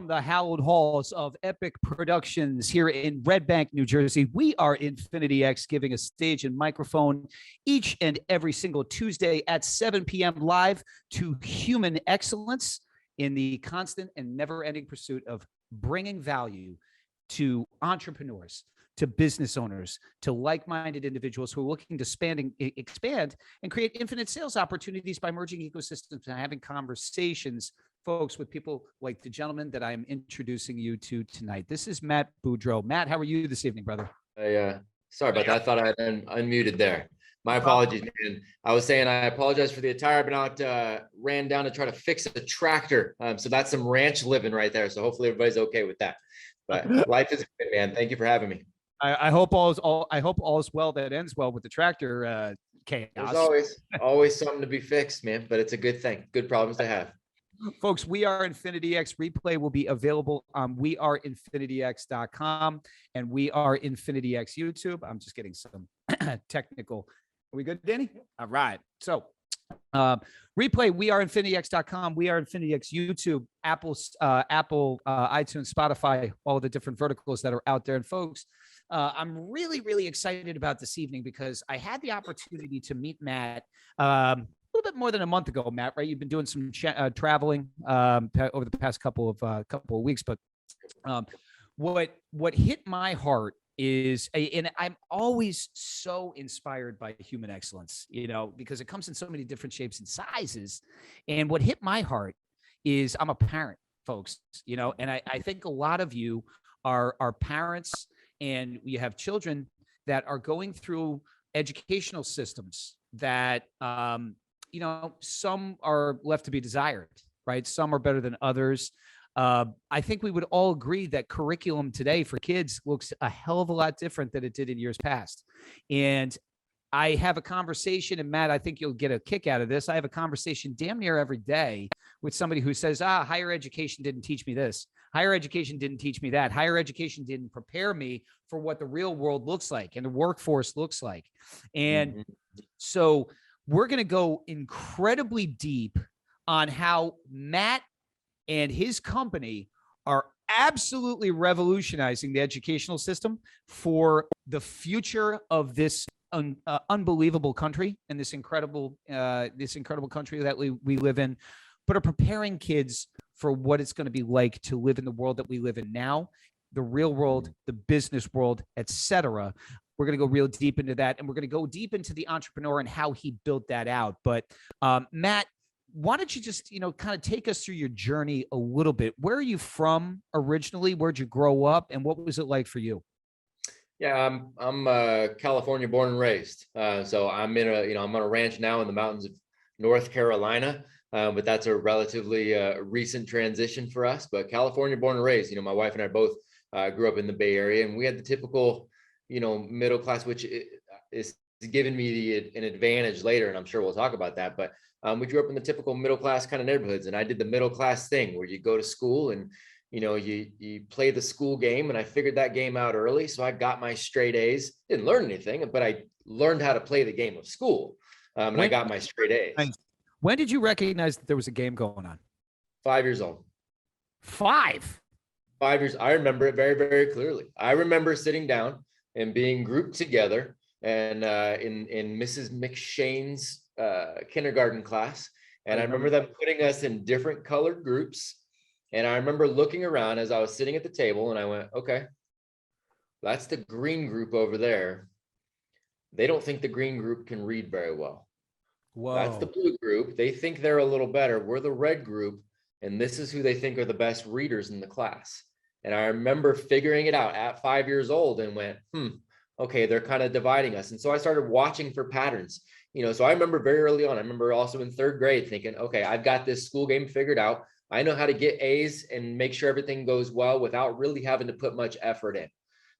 from the hallowed halls of Epic Productions here in Red Bank, New Jersey. We are Infinity X, giving a stage and microphone each and every single Tuesday at 7 p.m. live to human excellence in the constant and never-ending pursuit of bringing value to entrepreneurs, to business owners, to like-minded individuals who are looking to expand and create infinite sales opportunities by merging ecosystems and having conversations, folks, with people like the gentleman that I'm introducing you to tonight. This is Matt Beaudreau. Matt, how are you this evening, brother? Sorry about that. I thought I had unmuted there. My apologies, man. I was saying I apologize for the attire. I've been out, ran down to try to fix a tractor. So that's some ranch living right there. So hopefully everybody's okay with that. But life is good, man. Thank you for having me. I hope all is well that ends well with the tractor chaos. There's always something to be fixed, man. But it's a good thing. Good problems to have. Folks, We Are Infinity X replay will be available on weareinfinityx.com and We Are Infinity X YouTube. I'm just getting some technical. Are we good, Danny? All right. So replay weareinfinityx.com, We Are Infinity X YouTube, Apple, iTunes, Spotify, all the different verticals that are out there. And folks, I'm really, really excited about this evening because I had the opportunity to meet Matt a little bit more than a month ago, Matt, right? You've been doing some traveling over the past couple of weeks, but what hit my heart is, and I'm always so inspired by human excellence, because it comes in so many different shapes and sizes. And what hit my heart is I'm a parent, folks, and I think a lot of you are parents, and you have children that are going through educational systems that, some are left to be desired, right? Some are better than others. I think we would all agree that curriculum today for kids looks a hell of a lot different than it did in years past. And I have a conversation, and Matt, I think you'll get a kick out of this. I have a conversation damn near every day with somebody who says, higher education didn't teach me this. Higher education didn't teach me that. Higher education didn't prepare me for what the real world looks like and the workforce looks like. And so we're going to go incredibly deep on how Matt and his company are absolutely revolutionizing the educational system for the future of this unbelievable country and this incredible country that we live in, but are preparing kids for what it's going to be like to live in the world that we live in now, the real world, the business world, etc. We're going to go real deep into that, and we're going to go deep into the entrepreneur and how he built that out. But Matt, why don't you just, kind of take us through your journey a little bit? Where are you from originally? Where'd you grow up, and what was it like for you? Yeah, I'm California born and raised. So I'm I'm on a ranch now in the mountains of North Carolina, but that's a relatively recent transition for us. But California born and raised. My wife and I both grew up in the Bay Area, and we had the typical, middle class, which is giving me an advantage later, and I'm sure we'll talk about that. But we grew up in the typical middle class kind of neighborhoods, and I did the middle class thing where you go to school and you play the school game, and I figured that game out early. So I got my straight A's, didn't learn anything, but I learned how to play the game of school. And I got my straight A's. When did you recognize that there was a game going on? 5 years old. 5 years. I remember it very, very clearly. I remember sitting down and being grouped together and in Mrs. McShane's kindergarten class. And I remember them putting us in different colored groups. And I remember looking around as I was sitting at the table, and I went, okay, that's the green group over there. They don't think the green group can read very well. Whoa. That's the blue group. They think they're a little better. We're the red group, and this is who they think are the best readers in the class. And I remember figuring it out at 5 years old and went, okay, they're kind of dividing us. And so I started watching for patterns. So I remember very early on, I remember also in third grade thinking, okay, I've got this school game figured out. I know how to get A's and make sure everything goes well without really having to put much effort in.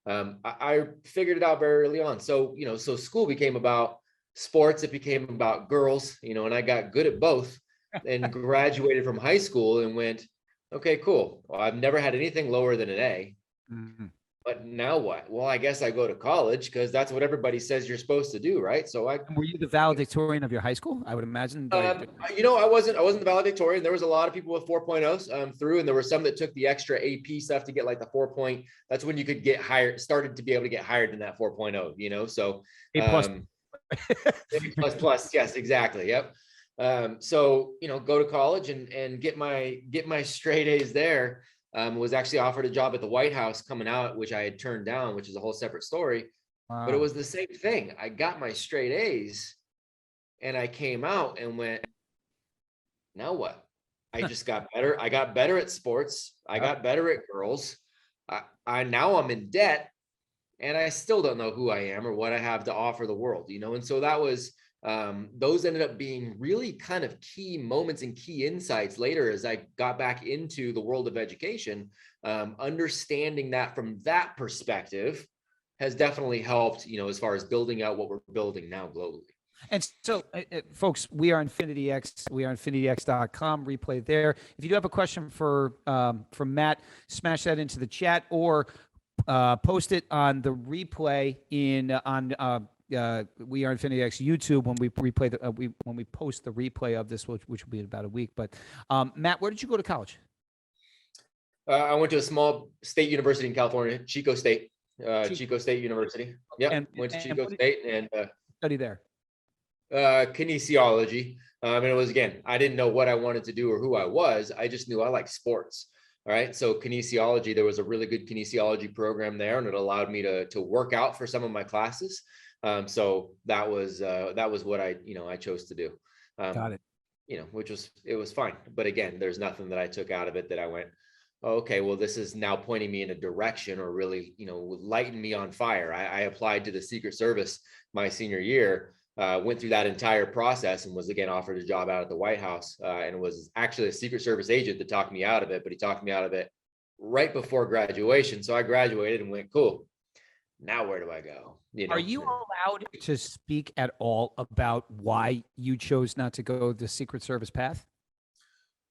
I figured it out very early on. So, so school became about sports. It became about girls, and I got good at both and graduated from high school and went, okay, cool. Well, I've never had anything lower than an A. but now what? Well, I guess I go to college because that's what everybody says you're supposed to do, right? So And were you the valedictorian of your high school? I would imagine. Like, I wasn't the valedictorian. There was a lot of people with 4.0s through, and there were some that took the extra AP stuff to get like the 4 point. That's when you could get hired, started to be able to get hired in that 4.0, so A plus. plus plus. Yes, exactly. Yep. So, go to college and get my straight A's there. Was actually offered a job at the White House coming out, which I had turned down, which is a whole separate story. Wow. But it was the same thing. I got my straight A's and I came out and went, now what? I just got better. I got better at sports. I got better at girls. Now I'm in debt and I still don't know who I am or what I have to offer the world, And so that was, those ended up being really kind of key moments and key insights later as I got back into the world of education. Understanding that from that perspective has definitely helped, as far as building out what we're building now globally. And so, folks, we are Infinity X. We are infinityx.com. Replay there. If you do have a question for Matt, smash that into the chat or post it on the replay on We Are Infinity X YouTube when we replay when we post the replay of this, which will be in about a week. But Matt, where did you go to college? I went to a small state university in California, Chico State University. Yep, went to Chico State and study there. Kinesiology. And it was, again, I didn't know what I wanted to do or who I was. I just knew I liked sports. All right. So kinesiology, there was a really good kinesiology program there, and it allowed me to work out for some of my classes. So that was what I chose to do. Got it. It was fine. But again, there's nothing that I took out of it that I went, oh, okay, well, this is now pointing me in a direction or really, lighten me on fire. I applied to the Secret Service my senior year, went through that entire process and was again offered a job out at the White House. And it was actually a Secret Service agent that talked me out of it, but he talked me out of it right before graduation. So I graduated and went, cool. Now where do I go? Are you allowed to speak at all about why you chose not to go the Secret Service path?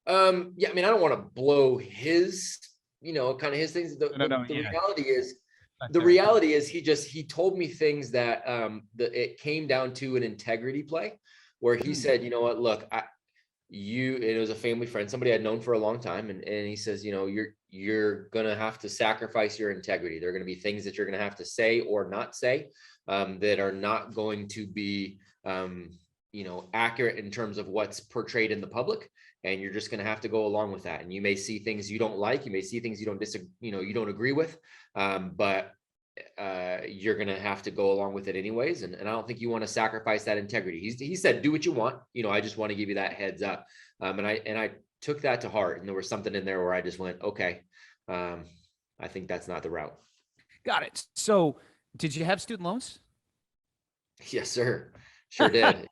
Yeah, I mean, I don't want to blow his, kind of his things. The reality is he told me things that it came down to an integrity play where he said, you know what, look, it was a family friend, somebody I'd known for a long time. And he says, you're going to have to sacrifice your integrity. There are going to be things that you're going to have to say or not say that are not going to be, accurate in terms of what's portrayed in the public. And you're just going to have to go along with that. And you may see things you don't like, you may see things you don't you don't agree with, but you're going to have to go along with it anyways. And I don't think you want to sacrifice that integrity. He said, do what you want. I just want to give you that heads up. And I took that to heart. And there was something in there where I just went, okay, I think that's not the route. Got it. So did you have student loans? Yes, sir. Sure did.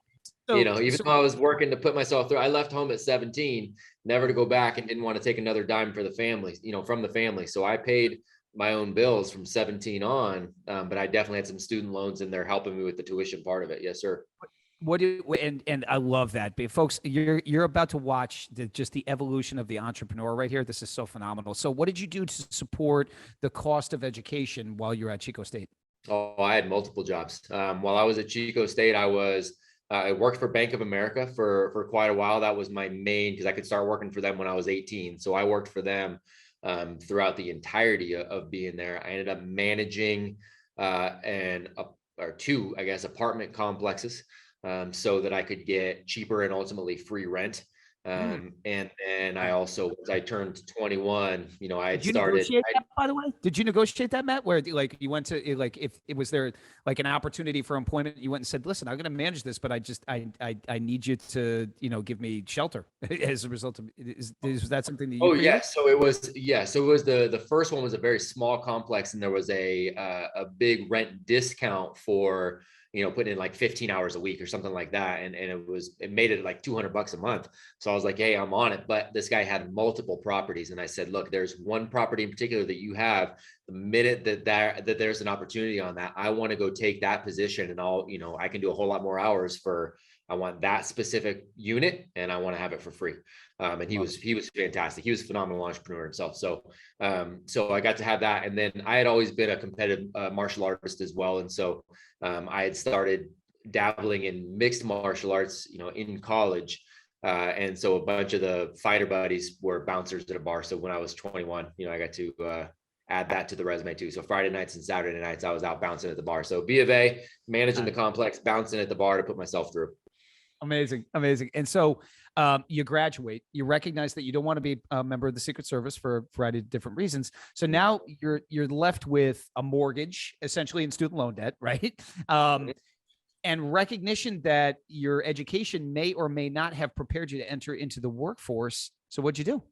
Even though I was working to put myself through, I left home at 17, never to go back, and didn't want to take another dime for the family, from the family. So I paid my own bills from 17 on, but I definitely had some student loans in there helping me with the tuition part of it. Yes, sir. And I love that, but folks, you're about to watch just the evolution of the entrepreneur right here. This is so phenomenal. So what did you do to support the cost of education while you're at Chico State? Oh, I had multiple jobs. While I was at Chico State, I worked for Bank of America for quite a while. That was my main, because I could start working for them when I was 18. So I worked for them throughout the entirety of being there. I ended up managing two, I guess, apartment complexes so that I could get cheaper and ultimately free rent. And then I also, as I turned 21, I had started. That, by the way, did you negotiate that, Matt? Where like you went to if it was there like an opportunity for employment, you went and said, "Listen, I'm going to manage this, but I need you to give me shelter as a result of." Is that something that you? Oh yeah, so it was the first one was a very small complex, and there was a big rent discount for putting in like 15 hours a week or something like that. And it made it like $200 a month. So I was like, hey, I'm on it. But this guy had multiple properties. And I said, look, there's one property in particular that you have. the minute that there's an opportunity on that, I want to go take that position, and I can do a whole lot more hours for, I want that specific unit, and I want to have it for free. And he was fantastic. He was a phenomenal entrepreneur himself. So I got to have that. And then I had always been a competitive martial artist as well. And so I had started dabbling in mixed martial arts, in college. And so a bunch of the fighter buddies were bouncers at a bar. So when I was 21, I got to add that to the resume too. So Friday nights and Saturday nights, I was out bouncing at the bar. So B of A, managing the complex, bouncing at the bar to put myself through. Amazing. Amazing. And so you graduate, you recognize that you don't want to be a member of the Secret Service for a variety of different reasons. So now you're left with a mortgage, essentially, in student loan debt, right? And recognition that your education may or may not have prepared you to enter into the workforce. So what'd you do?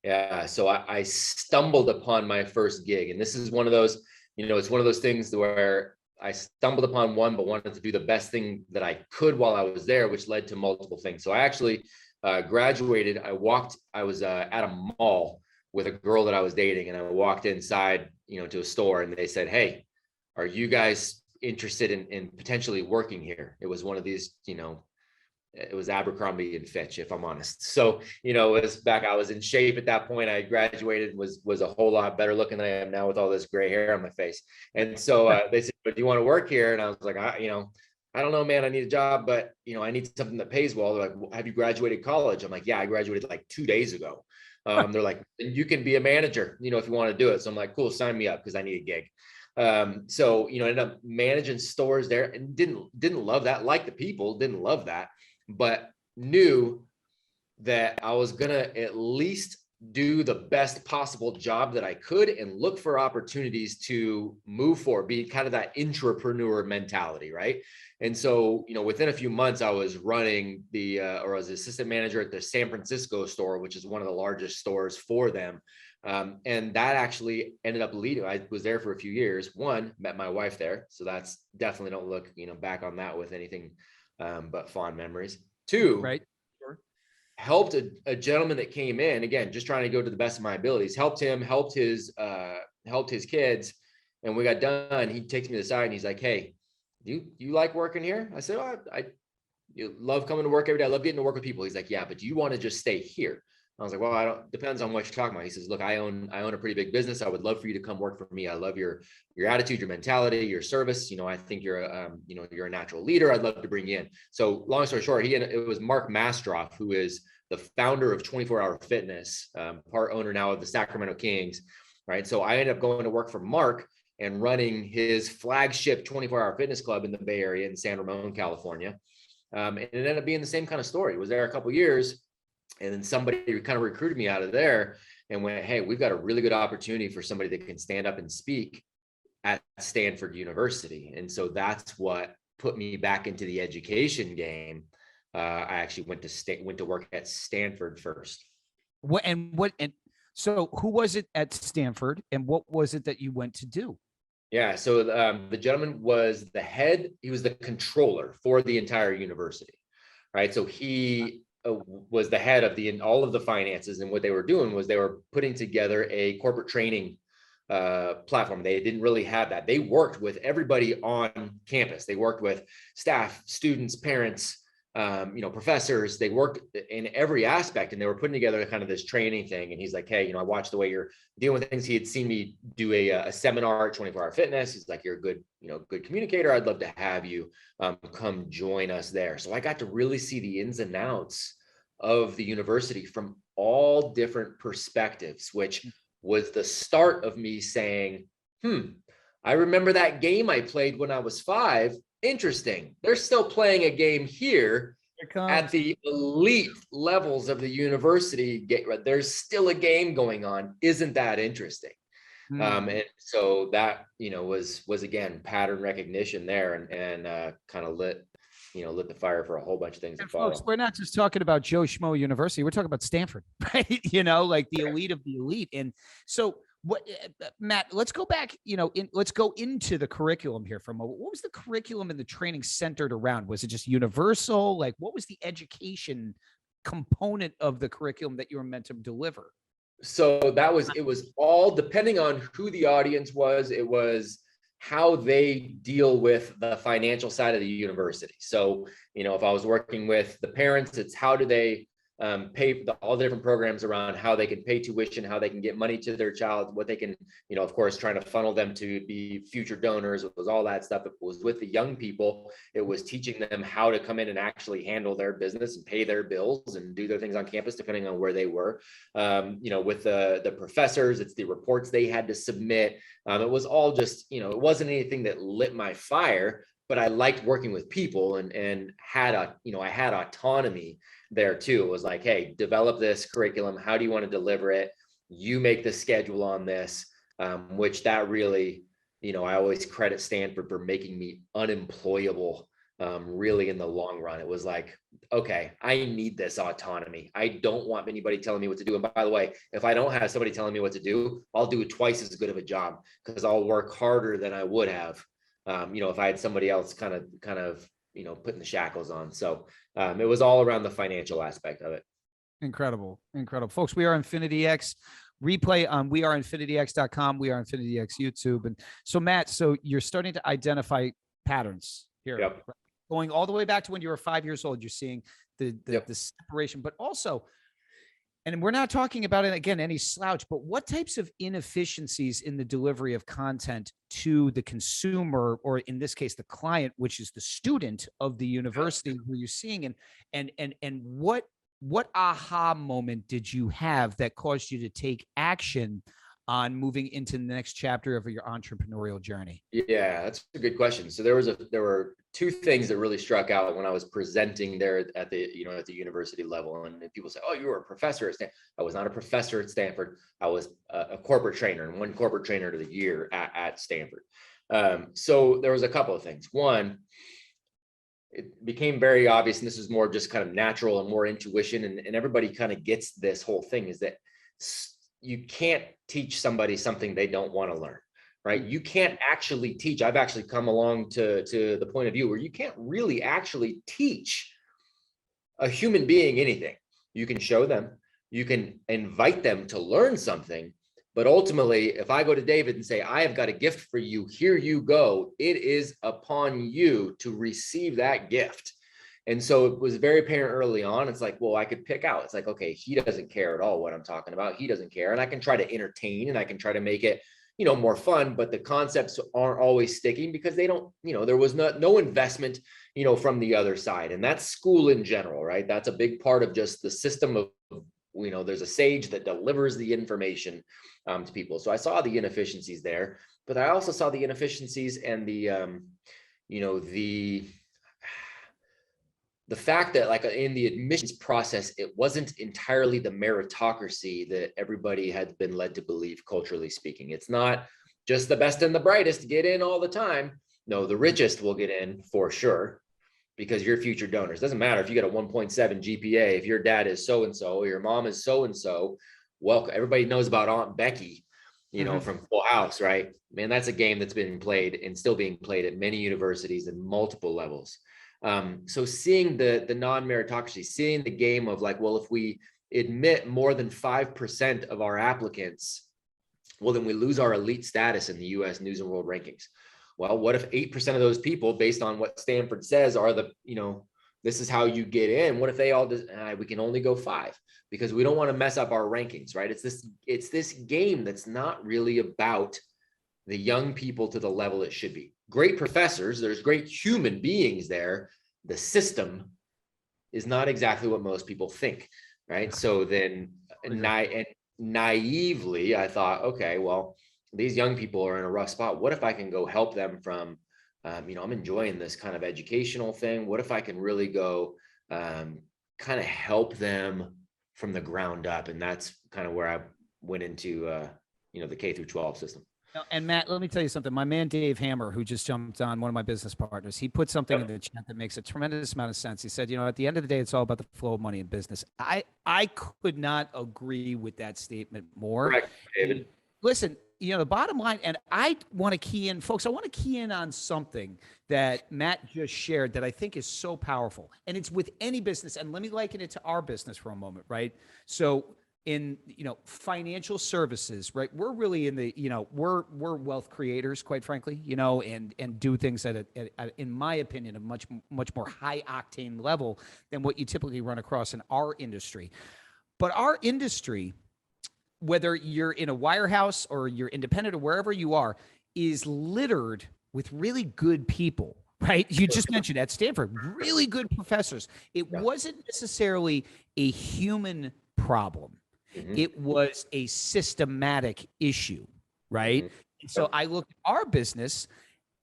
Yeah. So I stumbled upon my first gig, and this is one of those, it's one of those things where I stumbled upon one, but wanted to do the best thing that I could while I was there, which led to multiple things. So I actually graduated. I was at a mall with a girl that I was dating, and I walked inside, to a store, and they said, "Hey, are you guys interested in potentially working here?" It was one of these, it was Abercrombie and Fitch, if I'm honest. So, it was back, I was in shape at that point. I graduated, was a whole lot better looking than I am now with all this gray hair on my face. And so they said, "But do you want to work here?" And I was like, I don't know, man, I need a job, but I need something that pays well. They're like, "Well, have you graduated college?" I'm like, "Yeah, I graduated like 2 days ago." They're like, "You can be a manager, if you want to do it." So I'm like, "Cool, sign me up," because I need a gig. So, ended up managing stores there, and didn't love that. Like the people, didn't love that, but knew that I was going to at least do the best possible job that I could and look for opportunities to move forward, be kind of that intrapreneur mentality. Right. And so, within a few months, I was running or I was assistant manager at the San Francisco store, which is one of the largest stores for them. And that actually ended up leading. I was there for a few years. One, met my wife there. So that's definitely, don't look, back on that with anything but fond memories. Two, Right. helped a gentleman that came in, again, just trying to go to the best of my abilities, helped his kids. And we got done. He takes me to the side and he's like, "Hey, you like working here?" I said, "Oh, I love coming to work every day. I love getting to work with people." He's like, "Yeah, but do you want to just stay here?" I was like, "Well, depends on what you're talking about." He says, "Look, I own a pretty big business. I would love for you to come work for me. I love your attitude, your mentality, your service. I think you're a natural leader. I'd love to bring you in." So long story short, it was Mark Mastroff, who is the founder of 24 Hour Fitness, part owner now of the Sacramento Kings. Right. So I ended up going to work for Mark and running his flagship 24 Hour Fitness Club in the Bay Area in San Ramon, California. And it ended up being the same kind of story. Was there a couple of years. And then somebody kind of recruited me out of there and went, "Hey, we've got a really good opportunity for somebody that can stand up and speak at Stanford University." And so that's what put me back into the education game. I actually went to work at Stanford first. So who was it at Stanford, and what was it that you went to do? Yeah. So the gentleman was the head. He was the controller for the entire university. Right. So he was the head of all of the finances, and what they were doing was they were putting together a corporate training platform. They didn't really have that. They worked with everybody on campus. They worked with staff, students, parents, professors. They worked in every aspect, and they were putting together kind of this training thing. And he's like, "Hey, I watched the way you're dealing with things." He had seen me do a seminar at 24 Hour Fitness. He's like, "You're a good communicator. I'd love to have you come join us there." So I got to really see the ins and outs of the university from all different perspectives, which was the start of me saying, I remember that game I played when I was 5. Interesting. They're still playing a game here at the elite levels of the university. There's still a game going on. Isn't that interesting? And so that, was again, pattern recognition there, and kind of lit the fire for a whole bunch of things. And folks, we're not just talking about Joe Schmo University. We're talking about Stanford, right? Like the elite of the elite. And so Matt, let's go back, let's go into the curriculum here for a moment. What was the curriculum and the training centered around? Was it just universal? Like, what was the education component of the curriculum that you were meant to deliver? So it was all depending on who the audience was. It was how they deal with the financial side of the university. So, if I was working with the parents, it's how do they pay all the different programs around how they can pay tuition, how they can get money to their child, what they can, of course, trying to funnel them to be future donors. It was all that stuff. It was with the young people. It was teaching them how to come in and actually handle their business and pay their bills and do their things on campus, depending on where they were. With the professors, it's the reports they had to submit. It was all just, it wasn't anything that lit my fire, but I liked working with people and had I had autonomy there too. It was like, hey, develop this curriculum. How do you want to deliver it? You make the schedule on this, which that really, I always credit Stanford for making me unemployable. Really in the long run, it was like, okay, I need this autonomy. I don't want anybody telling me what to do. And by the way, if I don't have somebody telling me what to do, I'll do twice as good of a job because I'll work harder than I would have, if I had somebody else kind of, putting the shackles on. So it was all around the financial aspect of it. Incredible. Folks, we are Infinity X. Replay on weareinfinityx.com. We are Infinity X YouTube. And so, Matt, you're starting to identify patterns here. Yep. Right? Going all the way back to when you were 5 years old, you're seeing the separation, but also, and we're not talking about it again, any slouch, but what types of inefficiencies in the delivery of content to the consumer, or in this case, the client, which is the student of the university who you're seeing, and what aha moment did you have that caused you to take action on moving into the next chapter of your entrepreneurial journey? Yeah, that's a good question. So there were two things that really struck out when I was presenting there at the university level. And people say, "Oh, you were a professor at Stanford." I was not a professor at Stanford. I was a corporate trainer and one corporate trainer of the year at Stanford. So there was a couple of things. One, it became very obvious, and this is more just kind of natural and more intuition, and everybody kind of gets this whole thing, is that you can't teach somebody something they don't want to learn, right? You can't actually teach. I've actually come along to the point of view where you can't really actually teach a human being anything. You can show them, you can invite them to learn something, but ultimately, if I go to David and say, I have got a gift for you, here you go, it is upon you to receive that gift. And so it was very apparent early on. It's like, well, I could pick out. It's like, okay, he doesn't care at all what I'm talking about. He doesn't care. And I can try to entertain and I can try to make it, more fun, but the concepts aren't always sticking because they don't, there was no investment, from the other side. And that's school in general, right? That's a big part of just the system of, there's a sage that delivers the information to people. So I saw the inefficiencies there, but I also saw the inefficiencies and the fact that, like, in the admissions process, it wasn't entirely the meritocracy that everybody had been led to believe, culturally speaking. It's not just the best and the brightest get in all the time. No, the richest will get in for sure because you're future donors. Doesn't matter if you get a 1.7 GPA, if your dad is so-and-so, or your mom is so-and-so, welcome. Everybody knows about Aunt Becky, from Full House, right? Man, that's a game that's been played and still being played at many universities and multiple levels. So seeing the non-meritocracy, seeing the game of like, well, if we admit more than 5% of our applicants, well, then we lose our elite status in the US News and World Rankings. Well, what if 8% of those people, based on what Stanford says, are this is how you get in? What if they all we can only go 5 because we don't want to mess up our rankings, right? It's this game that's not really about the young people to the level it should be. Great professors, there's great human beings there. The system is not exactly what most people think, right? So then naively, I thought, okay, well, these young people are in a rough spot. What if I can go help them from, I'm enjoying this kind of educational thing. What if I can really go kind of help them from the ground up? And that's kind of where I went into, the K through 12 system. And Matt, let me tell you something. My man, Dave Hammer, who just jumped on, one of my business partners, he put something in the chat that makes a tremendous amount of sense. He said, at the end of the day, it's all about the flow of money in business. I could not agree with that statement more. Correct, David. Listen, the bottom line, and I want to key in, folks, I want to key in on something that Matt just shared that I think is so powerful. And it's with any business. And let me liken it to our business for a moment, right? So in, financial services, right? We're really in the, we're wealth creators, quite frankly, and do things at in my opinion, a much more high octane level than what you typically run across in our industry. But our industry, whether you're in a wirehouse or you're independent or wherever you are, is littered with really good people, right? You just mentioned at Stanford, really good professors. It wasn't necessarily a human problem. It was a systematic issue, right? And so I look at our business.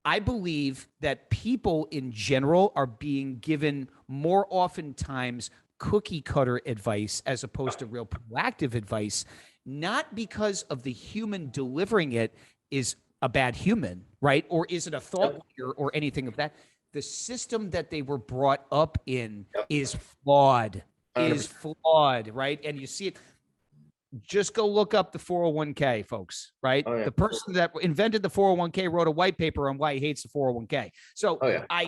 I believe that people in general are being given more oftentimes cookie cutter advice as opposed to real proactive advice, not because of the human delivering it is a bad human, right? Or is it a thought leader or anything of that? The system that they were brought up in is flawed, right? And you see it. Just go look up the 401k, folks, right? The person that invented the 401k wrote a white paper on why he hates the 401k. So I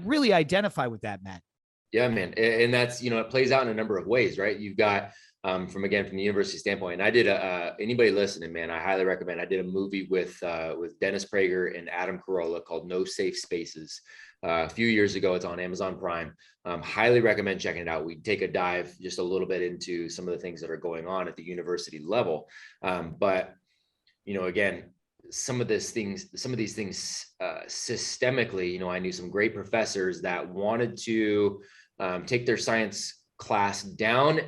really identify with that, Matt. Yeah, man. And that's, it plays out in a number of ways, right? You've got, from the university standpoint, and I did anybody listening, man, I highly recommend. I did a movie with Dennis Prager and Adam Carolla called No Safe Spaces. A few years ago. It's on Amazon Prime. Highly recommend checking it out. We take a dive just a little bit into some of the things that are going on at the university level. But, again, some of these things systemically, I knew some great professors that wanted to take their science class down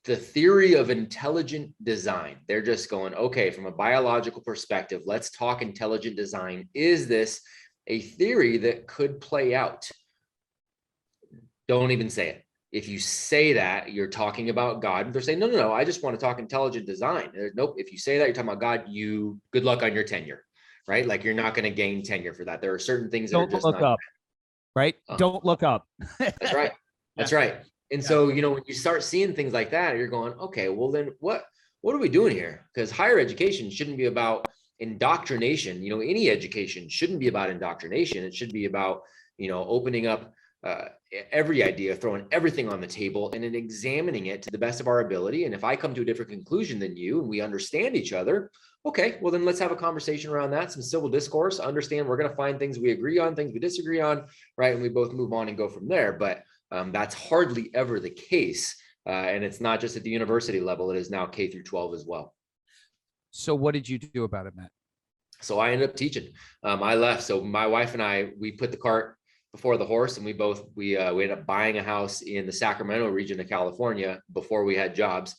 the theory of intelligent design. They're just going, okay, from a biological perspective, let's talk intelligent design. Is this a theory that could play out? Don't even say it. If you say that, you're talking about God. They're saying, no, I just want to talk intelligent design. Nope. If you say that, you're talking about God, good luck on your tenure, right? Like you're not going to gain tenure for that. There are certain things that are just not up, right? Don't look up. That's right. That's right. And so, when you start seeing things like that, you're going, okay, well then what are we doing here? Because higher education shouldn't be about indoctrination. Any education shouldn't be about indoctrination. It should be about, opening up every idea, throwing everything on the table and then examining it to the best of our ability. And if I come to a different conclusion than you and we understand each other, okay, well then let's have a conversation around that, some civil discourse, understand we're going to find things we agree on, things we disagree on, right? And we both move on and go from there. But that's hardly ever the case. And it's not just at the university level, it is now K through 12 as well. So what did you do about it, Matt? So I ended up teaching. I left. So my wife and I, we put the cart before the horse, and we ended up buying a house in the Sacramento region of California before we had jobs,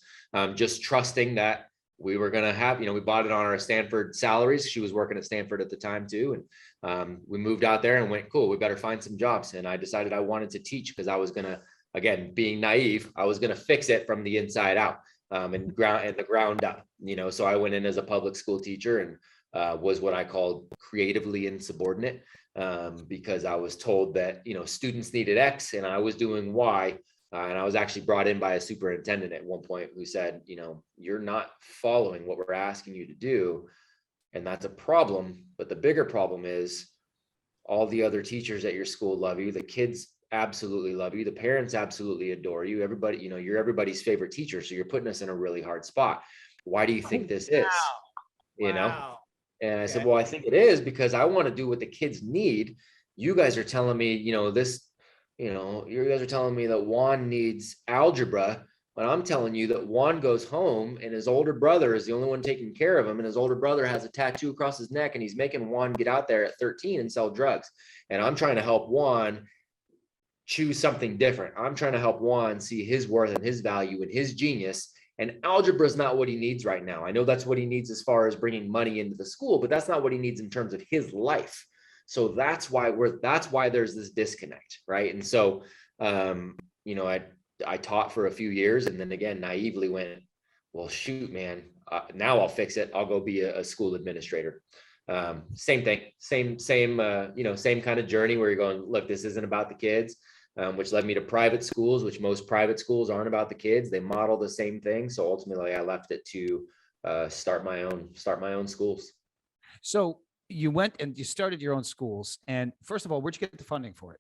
just trusting that we were going to have, we bought it on our Stanford salaries. She was working at Stanford at the time too. And we moved out there and went, cool, we better find some jobs. And I decided I wanted to teach because I was going to, again, being naive, I was going to fix it from the inside out, and the ground up, so I went in as a public school teacher and was what I called creatively insubordinate, because I was told that, students needed X and I was doing Y. And I was actually brought in by a superintendent at one point who said, you're not following what we're asking you to do. And that's a problem. But the bigger problem is all the other teachers at your school love you. The kids absolutely love you. The parents absolutely adore you. Everybody, you're everybody's favorite teacher. So you're putting us in a really hard spot. Why do you think this is? And I said, well, I think it is because I want to do what the kids need. You guys are telling me, you guys are telling me that Juan needs algebra, but I'm telling you that Juan goes home and his older brother is the only one taking care of him. And his older brother has a tattoo across his neck and he's making Juan get out there at 13 and sell drugs. And I'm trying to help Juan choose something different. I'm trying to help Juan see his worth and his value and his genius. And algebra is not what he needs right now. I know that's what he needs as far as bringing money into the school, but that's not what he needs in terms of his life. So that's why there's this disconnect, right? And so, I taught for a few years, and then again naively went, well, shoot, man, now I'll fix it. I'll go be a school administrator. Same thing, same kind of journey where you're going, look, this isn't about the kids, which led me to private schools, which most private schools aren't about the kids. They model the same thing. So ultimately, I left it to start my own schools. So you went and you started your own schools. And first of all, where'd you get the funding for it?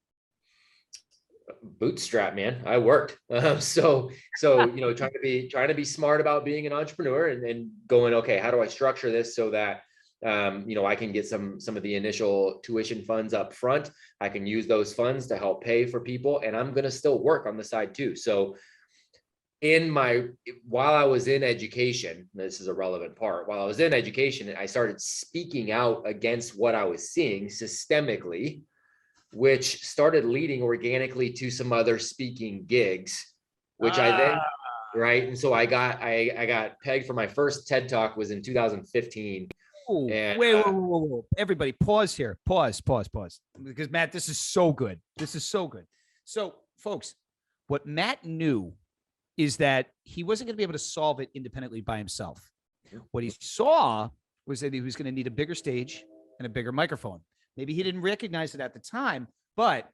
Bootstrap, man. I worked. So trying to be smart about being an entrepreneur and going, okay, how do I structure this so that I can get some of the initial tuition funds up front. I can use those funds to help pay for people, and I'm going to still work on the side too. So while I was in education, this is a relevant part. While I was in education, I started speaking out against what I was seeing systemically, which started leading organically to some other speaking gigs, which I then, right. And so I got pegged for my first TED Talk was in 2015. Oh, And wait. Everybody pause here. Pause. Because Matt, this is so good. So folks, what Matt knew is that he wasn't going to be able to solve it independently by himself. What he saw was that he was going to need a bigger stage and a bigger microphone. Maybe he didn't recognize it at the time, but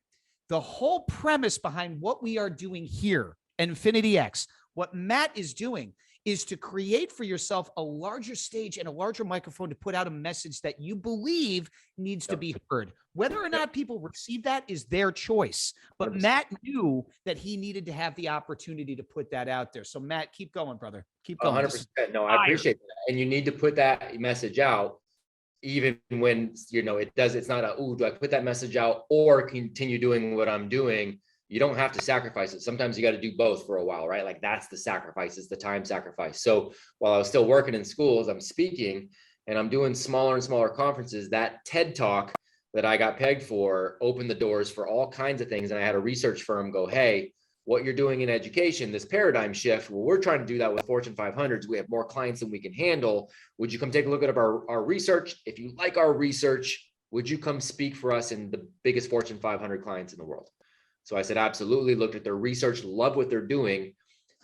the whole premise behind what we are doing here, Infinity X, what Matt is doing is to create for yourself a larger stage and a larger microphone to put out a message that you believe needs to be heard. Whether or not people receive that is their choice. But 100%. Matt knew that he needed to have the opportunity to put that out there. So Matt, keep going, brother. Keep going. 100%. No, I appreciate that. And you need to put that message out even when, it's not do I put that message out or continue doing what I'm doing? You don't have to sacrifice it. Sometimes you got to do both for a while, right? Like that's the sacrifice, is the time sacrifice. So while I was still working in schools, I'm speaking and I'm doing smaller and smaller conferences. That TED Talk that I got pegged for opened the doors for all kinds of things. And I had a research firm go, hey, what you're doing in education, this paradigm shift, well, we're trying to do that with Fortune 500s. We have more clients than we can handle. Would you come take a look at our research? If you like our research, would you come speak for us in the biggest Fortune 500 clients in the world? So I said, absolutely. Looked at their research, love what they're doing.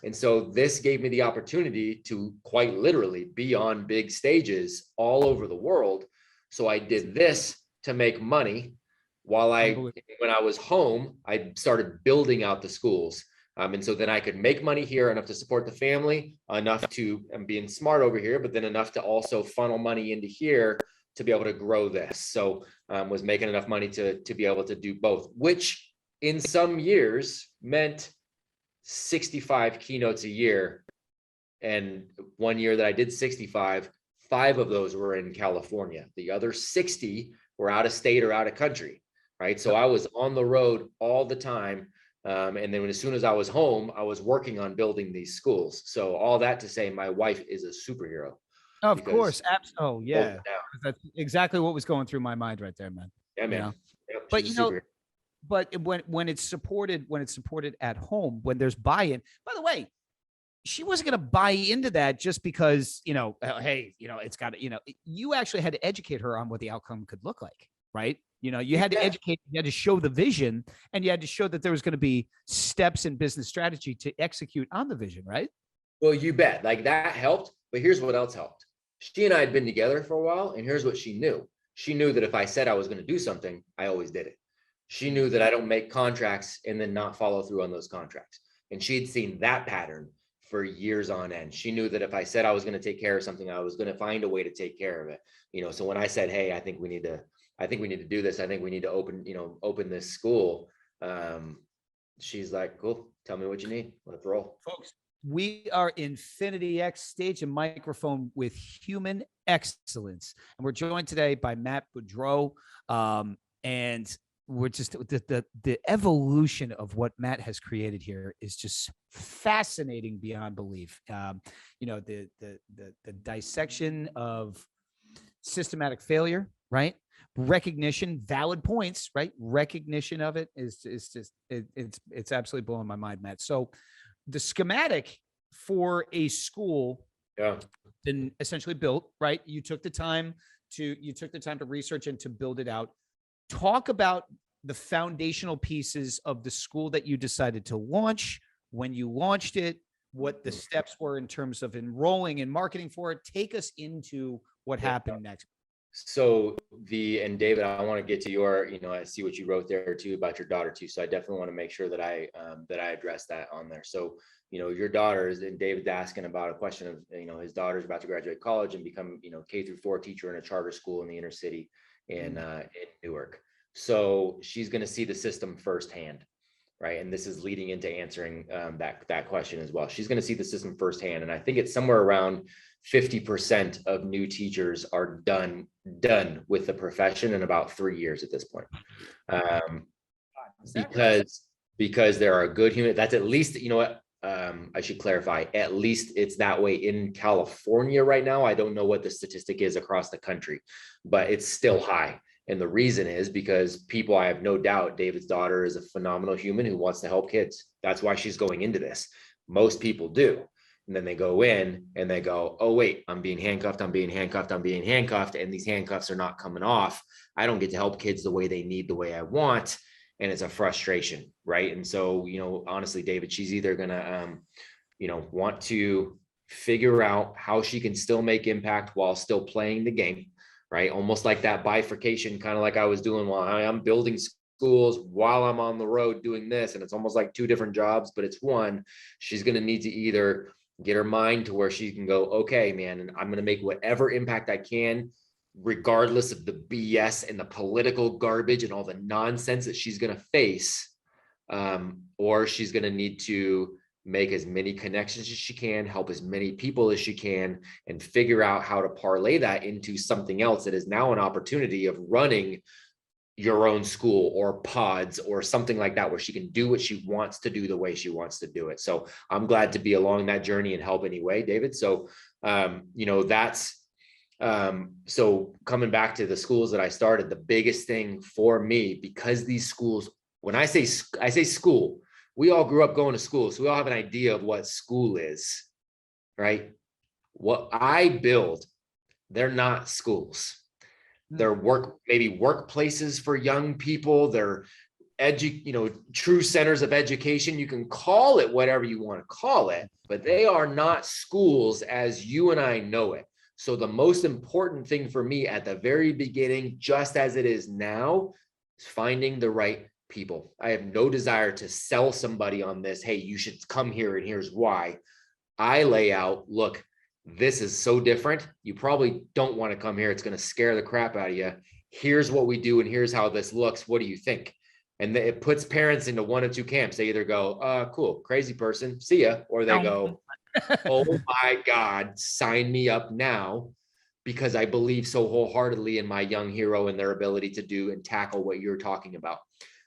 And so this gave me the opportunity to quite literally be on big stages all over the world. So I did this to make money while when I was home, I started building out the schools. And so then I could make money here, enough to support the family, enough to, I'm being smart over here, but then enough to also funnel money into here to be able to grow this. So was making enough money to be able to do both, which in some years meant 65 keynotes a year. And one year that I did 65, 5 of those were in California. The other 60 were out of state or out of country, right? So I was on the road all the time. And then as soon as I was home, I was working on building these schools. So all that to say, my wife is a superhero. Of course. Oh, yeah. That's exactly what was going through my mind right there, man. Yeah, man. Yep, but but when it's supported at home, when there's buy-in, by the way, she wasn't going to buy into that just because, hey, it's got to, you actually had to educate her on what the outcome could look like, right? You had to educate, you had to show the vision, and you had to show that there was going to be steps in business strategy to execute on the vision, right? Well, you bet. Like that helped. But here's what else helped. She and I had been together for a while, and here's what she knew. She knew that if I said I was going to do something, I always did it. She knew that I don't make contracts and then not follow through on those contracts. And she'd seen that pattern for years on end. She knew that if I said I was going to take care of something, I was going to find a way to take care of it. So when I said, hey, I think we need to do this. I think we need to open this school. She's like, cool. Tell me what you need. Let's roll. Folks, we are Infinity X, stage and microphone with human excellence. And we're joined today by Matt Beaudreau. And we're just the evolution of what Matt has created here is just fascinating beyond belief. The dissection of systematic failure, right? Recognition, valid points, right? Recognition of it is just it's absolutely blowing my mind, Matt. So the schematic for a school, been essentially built, right? You took the time to research and to build it out. Talk about the foundational pieces of the school that you decided to launch, when you launched it, what the steps were in terms of enrolling and marketing for it. Take us into what happened next. So and David, I want to get to your, I see what you wrote there too about your daughter too. So I definitely want to make sure that I address that on there. So, your daughter is, and David's asking about a question of, his daughter's about to graduate college and become, K-4 teacher in a charter school in the inner city in Newark. So she's going to see the system firsthand. right? And this is leading into answering that question as well. She's going to see the system firsthand. And I think it's somewhere around 50% of new teachers are done with the profession in about 3 years at this point. Because there are good human, that's at least, you know what, I should clarify, at least it's that way in California right now. I don't know what the statistic is across the country, but it's still high. And the reason is because people, I have no doubt, David's daughter is a phenomenal human who wants to help kids. That's why she's going into this. Most people do. And then they go in and they go, oh, wait, I'm being handcuffed. I'm being handcuffed. I'm being handcuffed. And these handcuffs are not coming off. I don't get to help kids the way they need, the way I want. And it's a frustration, right? And so, you know, honestly, David, she's either going to, you know, want to figure out how she can still make impact while still playing the game, right? Almost like that bifurcation, kind of like I was doing while I'm building schools while I'm on the road doing this. And it's almost like two different jobs, but it's one. She's going to need to either get her mind to where she can go, okay, man, and I'm going to make whatever impact I can, regardless of the BS and the political garbage and all the nonsense that she's going to face. Or she's going to need to make as many connections as she can, help as many people as she can, and figure out how to parlay that into something else that is now an opportunity of running your own school or pods or something like that, where she can do what she wants to do the way she wants to do it. So I'm glad to be along that journey and help anyway, David. So, you know, that's, so coming back to the schools that I started, the biggest thing for me, because these schools, when I say school, we all grew up going to school. So we all have an idea of what school is, right? What I build, they're not schools. They're maybe workplaces for young people. They're true centers of education. You can call it whatever you want to call it, but they are not schools as you and I know it. So the most important thing for me at the very beginning, just as it is now, is finding the right people. I have no desire to sell somebody on this. Hey, you should come here and here's why. I lay out, look, this is so different. You probably don't want to come here. It's going to scare the crap out of you. Here's what we do and here's how this looks. What do you think? And it puts parents into one of two camps. They either go, cool, crazy person, see ya. Or they go, oh my God, sign me up now, because I believe so wholeheartedly in my young hero and their ability to do and tackle what you're talking about.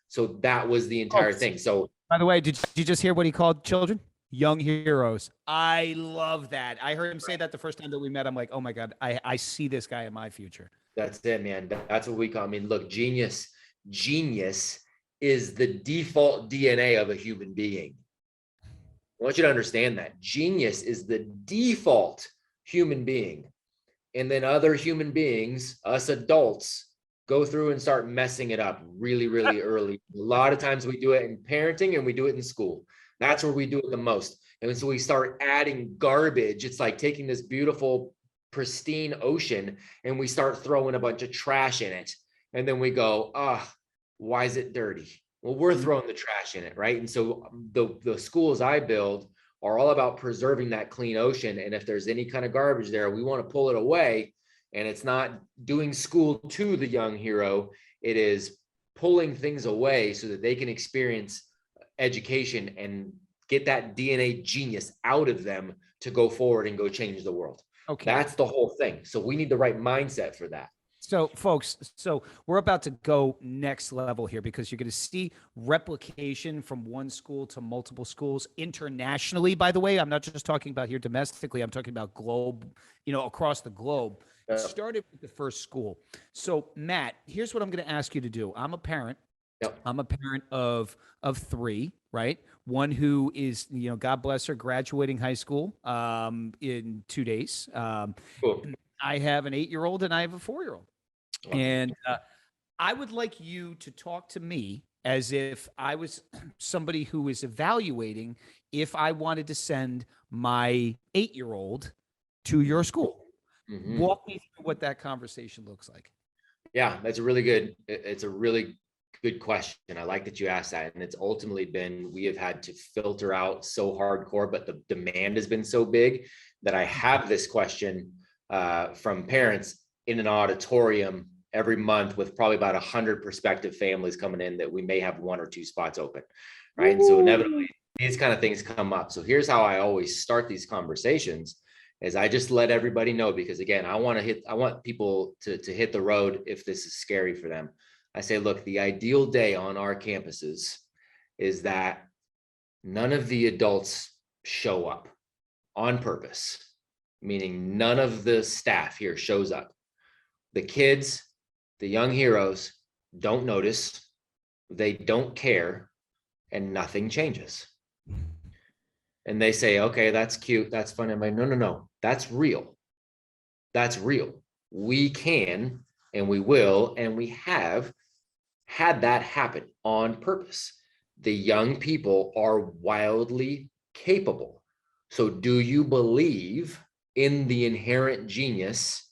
So that was the entire thing. So, by the way, did you just hear what he called children? Young heroes. I love that. I heard him say that the first time that we met. I'm like, oh my God, I see this guy in my future. That's it, man. That's what we call, I mean, look, genius is the default DNA of a human being. I want you to understand that. Genius is the default human being. And then other human beings, us adults, go through and start messing it up really, really early. A lot of times we do it in parenting and we do it in school. That's where we do it the most. And so we start adding garbage. It's like taking this beautiful, pristine ocean and we start throwing a bunch of trash in it. And then we go, why is it dirty? Well, we're throwing the trash in it, right? And so the schools I build are all about preserving that clean ocean. And if there's any kind of garbage there, we want to pull it away. And it's not doing school to the young hero. It is pulling things away so that they can experience education and get that DNA genius out of them to go forward and go change the world. Okay. That's the whole thing. So we need the right mindset for that. So folks, so we're about to go next level here, because you're going to see replication from one school to multiple schools internationally. By the way, I'm not just talking about here domestically. I'm talking about across the globe. It started with the first school. So Matt, here's what I'm going to ask you to do. I'm a parent. Yep. I'm a parent of three, right? One who is, God bless her, graduating high school in 2 days. Cool. I have an 8-year-old and I have a 4-year-old. Wow. And I would like you to talk to me as if I was somebody who is evaluating if I wanted to send my 8-year-old to your school. Mm-hmm. Walk me through what that conversation looks like. Yeah, it's a really good question. I like that you asked that. And it's ultimately been, we have had to filter out so hardcore, but the demand has been so big that I have this question from parents in an auditorium every month with probably about 100 prospective families coming in that we may have 1 or 2 spots open, right? And so inevitably these kind of things come up. So here's how I always start these conversations is I just let everybody know, because again, I want people to hit the road if this is scary for them. I say, look, the ideal day on our campuses is that none of the adults show up on purpose, meaning none of the staff here shows up. The kids, the young heroes don't notice, they don't care, and nothing changes. And they say, okay, that's cute, that's fun. I'm like, no, that's real. That's real. We can, and we will, and we have had that happen on purpose. The young people are wildly capable. So do you believe in the inherent genius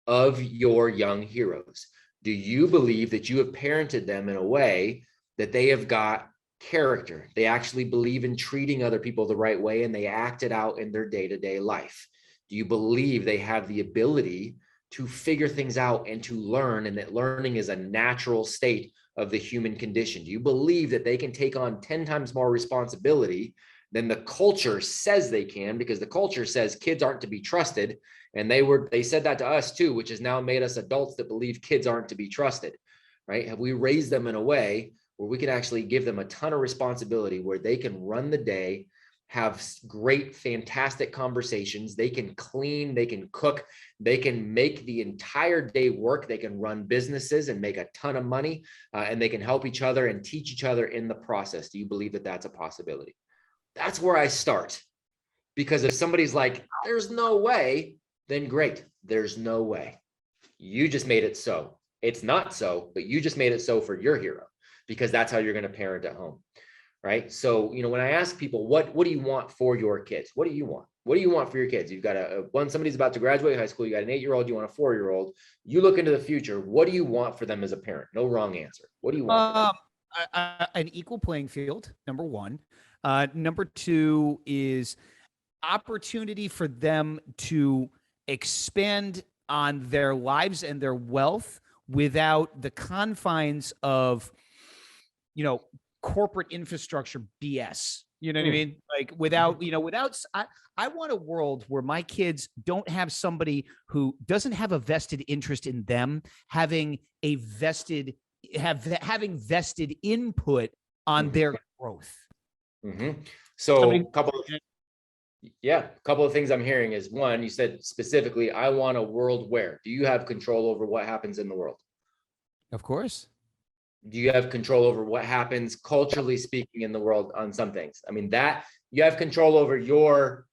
of your young heroes? Do you believe that you have parented them in a way that they have got character? They actually believe in treating other people the right way, and they act it out in their day-to-day life. Do you believe they have the ability to figure things out and to learn, and that learning is a natural state of the human condition? Do you believe that they can take on 10 times more responsibility than the culture says they can? Because the culture says kids aren't to be trusted. And they said that to us too, which has now made us adults that believe kids aren't to be trusted, right? Have we raised them in a way where we can actually give them a ton of responsibility, where they can run the day, have great, fantastic conversations, they can clean, they can cook, they can make the entire day work, they can run businesses and make a ton of money, and they can help each other and teach each other in the process? Do you believe that that's a possibility? That's where I start. Because if somebody's like, there's no way, then great, there's no way. You just made it so. It's not so, but you just made it so for your hero, because that's how you're going to parent at home, right? So, when I ask people, what do you want for your kids? What do you want? What do you want for your kids? You've got somebody's about to graduate high school, you got an 8-year-old, you want a 4-year-old. You look into the future, what do you want for them as a parent? No wrong answer. What do you want? An equal playing field, number one. Number two is opportunity for them to expand on their lives and their wealth without the confines of, corporate infrastructure BS. You know what I mean? Like without, I want a world where my kids don't have somebody who doesn't have a vested interest in them having vested input on their growth. So a couple of things I'm hearing is, one, you said specifically, I want a world where. Do you have control over what happens in the world? Of course. Do you have control over what happens culturally speaking in the world on some things? I mean, that you have control over your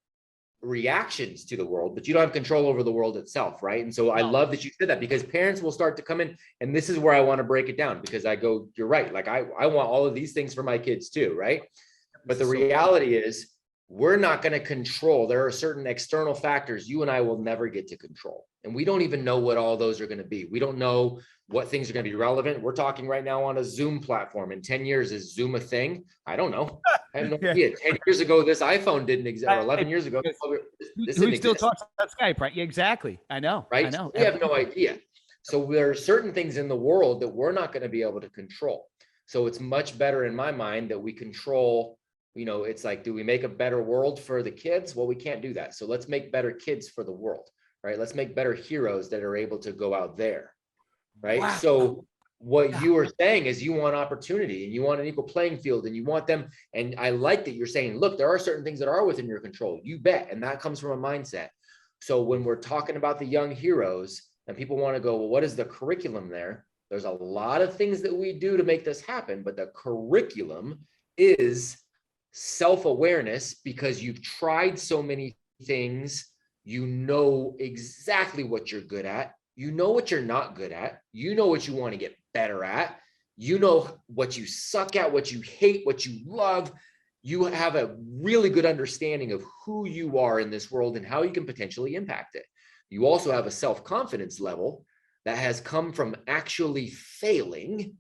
reactions to the world, but you don't have control over the world itself, right? And so I love that you said that, because parents will start to come in, and this is where I want to break it down, because I go, you're right. Like I want all of these things for my kids too, right? But the reality is, we're not going to control. There are certain external factors you and I will never get to control. And we don't even know what all those are going to be. We don't know what things are going to be relevant. We're talking right now on a Zoom platform. In 10 years, is Zoom a thing? I don't know. I have no idea. 10 years ago, this iPhone didn't exist, or 11 years ago. Who still talks on Skype, right? Yeah, exactly. I know. Right? I know. We have no idea. So there are certain things in the world that we're not going to be able to control. So it's much better in my mind that we control. It's like, do we make a better world for the kids? Well, we can't do that. So let's make better kids for the world, right? Let's make better heroes that are able to go out there, right? Wow. So what you are saying is you want opportunity, and you want an equal playing field, and you want them. And I like that you're saying, look, there are certain things that are within your control. You bet. And that comes from a mindset. So when we're talking about the young heroes and people want to go, well, what is the curriculum there? There's a lot of things that we do to make this happen, but the curriculum is self-awareness, because you've tried so many things. You know exactly what you're good at. You know what you're not good at. You know what you want to get better at. You know what you suck at, what you hate, what you love. You have a really good understanding of who you are in this world and how you can potentially impact it. You also have a self-confidence level that has come from actually failing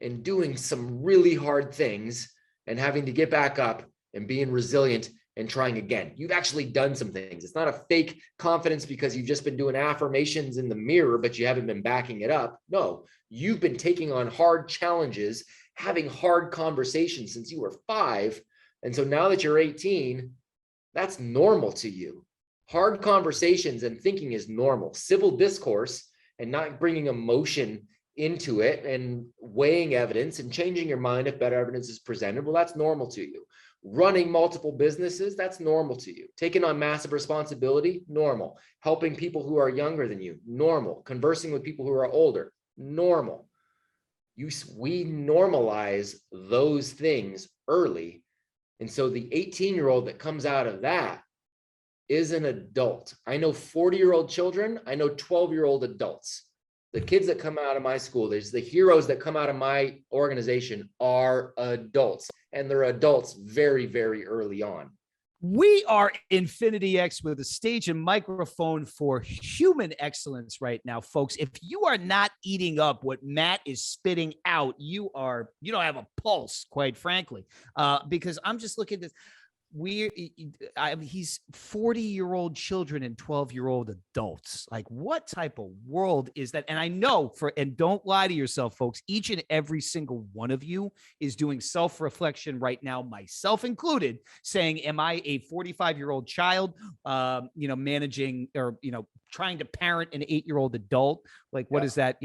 and doing some really hard things and having to get back up and being resilient and trying again. You've actually done some things. It's not a fake confidence because you've just been doing affirmations in the mirror, but you haven't been backing it up. No, you've been taking on hard challenges having hard conversations since you were 5. And so now that you're 18, that's normal to you. Hard conversations and thinking is normal. Civil discourse and not bringing emotion into it and weighing evidence and changing your mind if better evidence is presented, well, that's normal to you. Running multiple businesses, that's normal to you. Taking on massive responsibility, normal. Helping people who are younger than you, normal. Conversing with people who are older, normal. We normalize those things early. And so the 18-year-old that comes out of that is an adult. I know 40-year-old children. I know 12-year-old adults. The kids that come out of my school, there's the heroes that come out of my organization are adults, and they're adults very, very early on. We are Infinity X with a stage and microphone for human excellence right now, folks. If you are not eating up what Matt is spitting out, you don't have a pulse, quite frankly, because I'm just looking at this. He's 40-year-old children and 12-year-old adults. Like, what type of world is that? And I know and don't lie to yourself, folks, each and every single one of you is doing self-reflection right now, myself included, saying, am I a 45-year-old child, managing or, trying to parent an 8-year-old adult? Like, what does that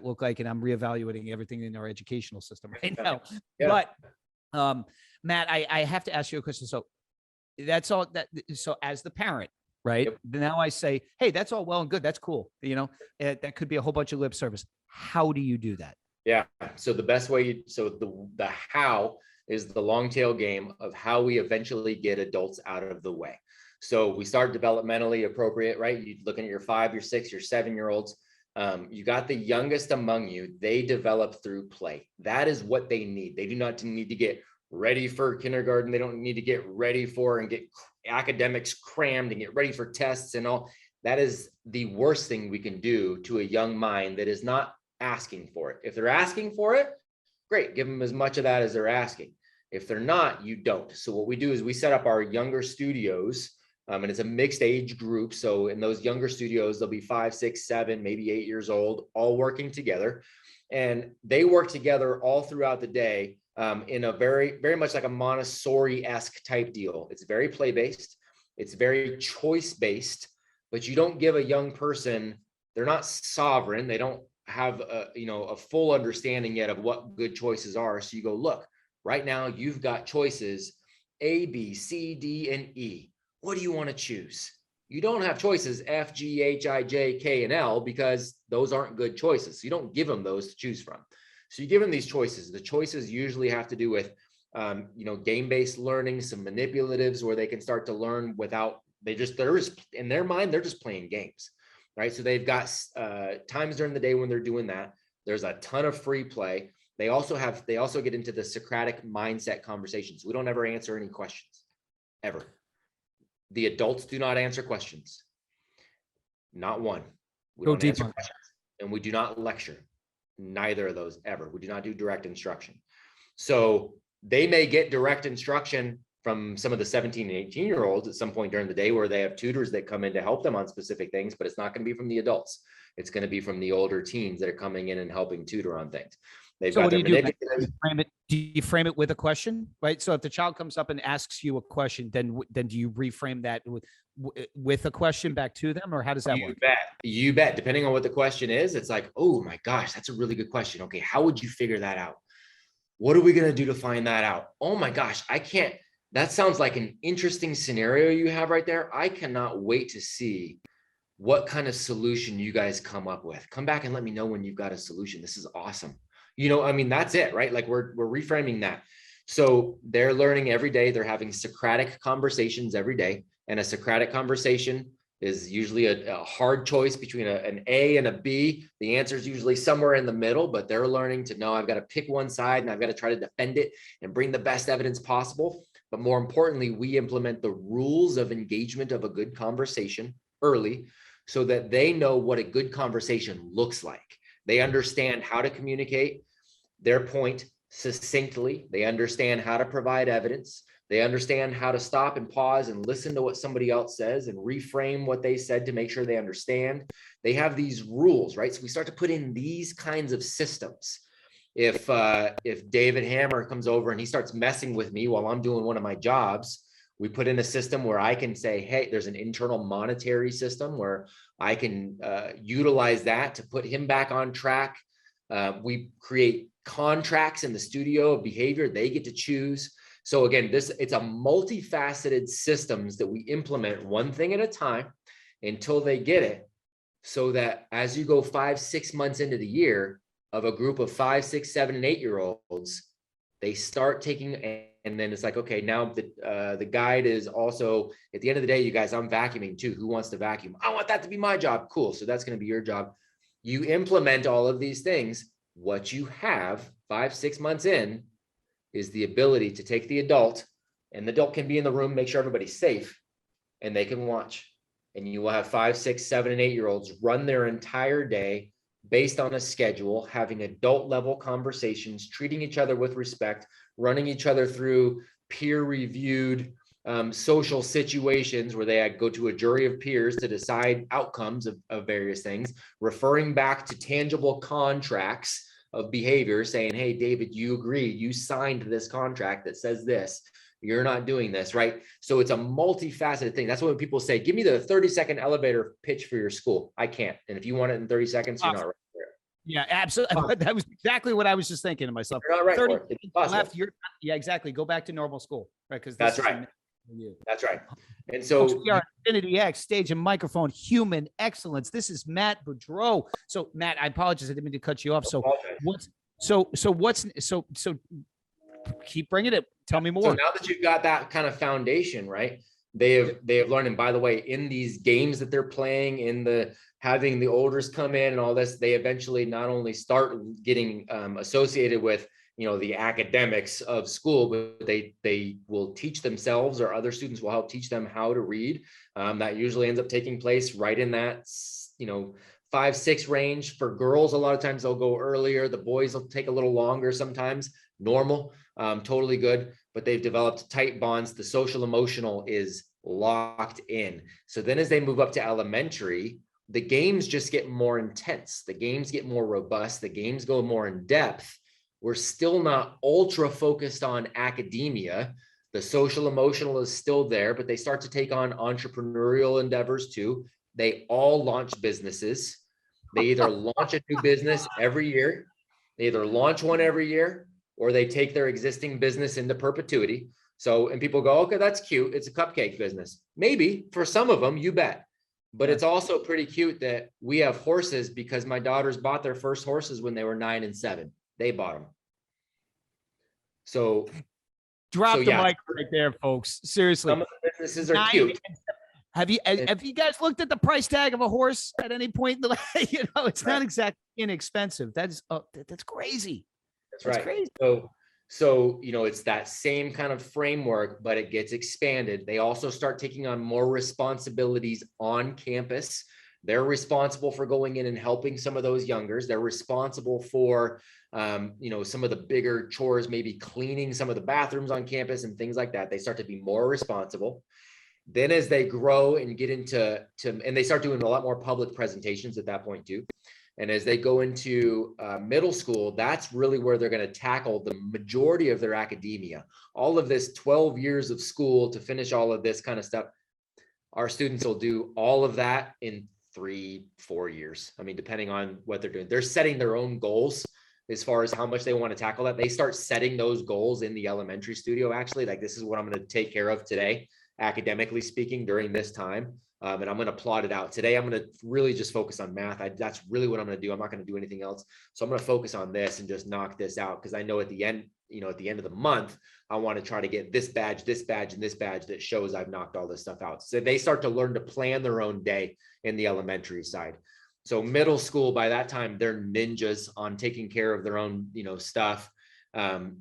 look like? And I'm reevaluating everything in our educational system right now. Yeah. But, Matt, I have to ask you a question. So that's all that. So as the parent, right? Yep. Now I say, hey, that's all well and good. That's cool. That could be a whole bunch of lip service. How do you do that? Yeah. So the best way, the how is the long tail game of how we eventually get adults out of the way. So we start developmentally appropriate, right? You're looking at your 5, your 6, your 7-year-olds. You got the youngest among you. They develop through play. That is what they need. They do not need to get ready for kindergarten. They don't need to get ready for and get academics crammed and get ready for tests and all. That is the worst thing we can do to a young mind that is not asking for it. If they're asking for it, great, give them as much of that as they're asking. If they're not, you don't. So what we do is we set up our younger studios, and it's a mixed age group. So in those younger studios, they'll be 5, 6, 7, maybe 8 years old, all working together. And they work together all throughout the day. In a very, very much like a Montessori-esque type deal. It's very play-based. It's very choice-based, but you don't give a young person, they're not sovereign. They don't have a full understanding yet of what good choices are. So you go, look, right now you've got choices A, B, C, D, and E. What do you want to choose? You don't have choices F, G, H, I, J, K, and L because those aren't good choices. So you don't give them those to choose from. So you give them these choices. The choices usually have to do with, game-based learning, some manipulatives where they can start to learn without, in their mind, they're just playing games, right? So they've got times during the day when they're doing that. There's a ton of free play. They also get into the Socratic mindset conversations. We don't ever answer any questions, ever. The adults do not answer questions. Not one. We don't answer questions, and we do not lecture. Neither of those ever. We do not do direct instruction. So they may get direct instruction from some of the 17 and 18-year-olds at some point during the day where they have tutors that come in to help them on specific things, but it's not going to be from the adults. It's going to be from the older teens that are coming in and helping tutor on things. So what do you do? Do you frame it with a question, right? So if the child comes up and asks you a question, then do you reframe that with a question back to them, or how does that work? You bet. Depending on what the question is, it's like, oh my gosh, that's a really good question. Okay, how would you figure that out? What are we going to do to find that out? Oh my gosh, I can't. That sounds like an interesting scenario you have right there. I cannot wait to see what kind of solution you guys come up with. Come back and let me know when you've got a solution. This is awesome. That's it, right? Like we're reframing that. So they're learning every day. They're having Socratic conversations every day. And a Socratic conversation is usually a hard choice between an A and a B. The answer is usually somewhere in the middle, but they're learning to know I've got to pick one side and I've got to try to defend it and bring the best evidence possible. But more importantly, we implement the rules of engagement of a good conversation early so that they know what a good conversation looks like. They understand how to communicate their point succinctly. They understand how to provide evidence. They understand how to stop and pause and listen to what somebody else says and reframe what they said to make sure they understand. They have these rules, right? So we start to put in these kinds of systems. if David Hammer comes over and he starts messing with me while I'm doing one of my jobs, we put in a system where I can say, hey, there's an internal monetary system where I can utilize that to put him back on track. We create contracts in the studio of behavior. They get to choose. So again, it's a multifaceted systems that we implement one thing at a time until they get it. So that as you go 5, 6 months into the year of a group of 5, 6, 7, and 8-year-olds, they start taking, and then it's like, okay, now the guide is also, at the end of the day, you guys, I'm vacuuming too. Who wants to vacuum? I want that to be my job. Cool. So that's going to be your job. You implement all of these things. What you have 5, 6 months in is the ability to take the adult, and the adult can be in the room, make sure everybody's safe, and they can watch. And you will have 5, 6, 7, and 8-year-olds run their entire day based on a schedule, having adult level conversations, treating each other with respect, running each other through peer reviewed social situations where they go to a jury of peers to decide outcomes of various things, referring back to tangible contracts of behavior, saying, hey, David, you agree, you signed this contract that says this. You're not doing this, right? So it's a multifaceted thing. That's why when people say, give me the 30-second elevator pitch for your school. I can't. And if you want it in 30 seconds, you're not right there. Yeah, absolutely. That was exactly what I was just thinking to myself. You're not right 30 for it. It's left, yeah, exactly. Go back to normal school, right? Because that's right. That's right. And so we are Infinity X, stage and microphone, human excellence. This is Matt Beaudreau. So Matt, I apologize. I didn't mean to cut you off. So keep bringing it. Tell me more. So now that you've got that kind of foundation, right? They have learned, and by the way, in these games that they're playing, in the having the olders come in and all this, they eventually not only start getting associated with, you know, the academics of school, but they will teach themselves, or other students will help teach them how to read. That usually ends up taking place right in that, you know, 5, 6 range. For girls, a lot of times they'll go earlier. The boys will take a little longer sometimes. Normal, totally good, but they've developed tight bonds. The social emotional is locked in. So then as they move up to elementary, the games just get more intense. The games get more robust. The games go more in depth. We're still not ultra focused on academia. The social emotional is still there, but they start to take on entrepreneurial endeavors too. They all launch businesses. They either launch a new business every year, they either launch one every year, or they take their existing business into perpetuity. So, and people go, okay, that's cute. It's a cupcake business. Maybe for some of them, you bet. But it's also pretty cute that we have horses, because my daughters bought their first horses when they were 9 and 7. They bought them. So drop the mic right there, folks. Seriously. Some of the businesses are cute. Have you guys looked at the price tag of a horse at any point? You know, it's not exactly inexpensive. That's crazy. That's right. Crazy. So, you know, it's that same kind of framework, but it gets expanded. They also start taking on more responsibilities on campus. They're responsible for going in and helping some of those youngers. They're responsible for, you know, some of the bigger chores, maybe cleaning some of the bathrooms on campus and things like that. They start to be more responsible. Then as they grow and get into, and they start doing a lot more public presentations at that point too. And as they go into middle school, that's really where they're going to tackle the majority of their academia. All of this 12 years of school to finish all of this kind of stuff. Our students will do all of that in 3, 4 years. I mean, depending on what they're doing, they're setting their own goals as far as how much they want to tackle that. They start setting those goals in the elementary studio, actually. Like, this is what I'm going to take care of today, academically speaking, during this time. And I'm going to plot it out. Today, I'm going to really just focus on math. That's really what I'm going to do. I'm not going to do anything else. So I'm going to focus on this and just knock this out, because I know at the end, you know, at the end of the month, I want to try to get this badge, and this badge that shows I've knocked all this stuff out. So they start to learn to plan their own day in the elementary side. So middle school, by that time, they're ninjas on taking care of their own, you know, stuff. And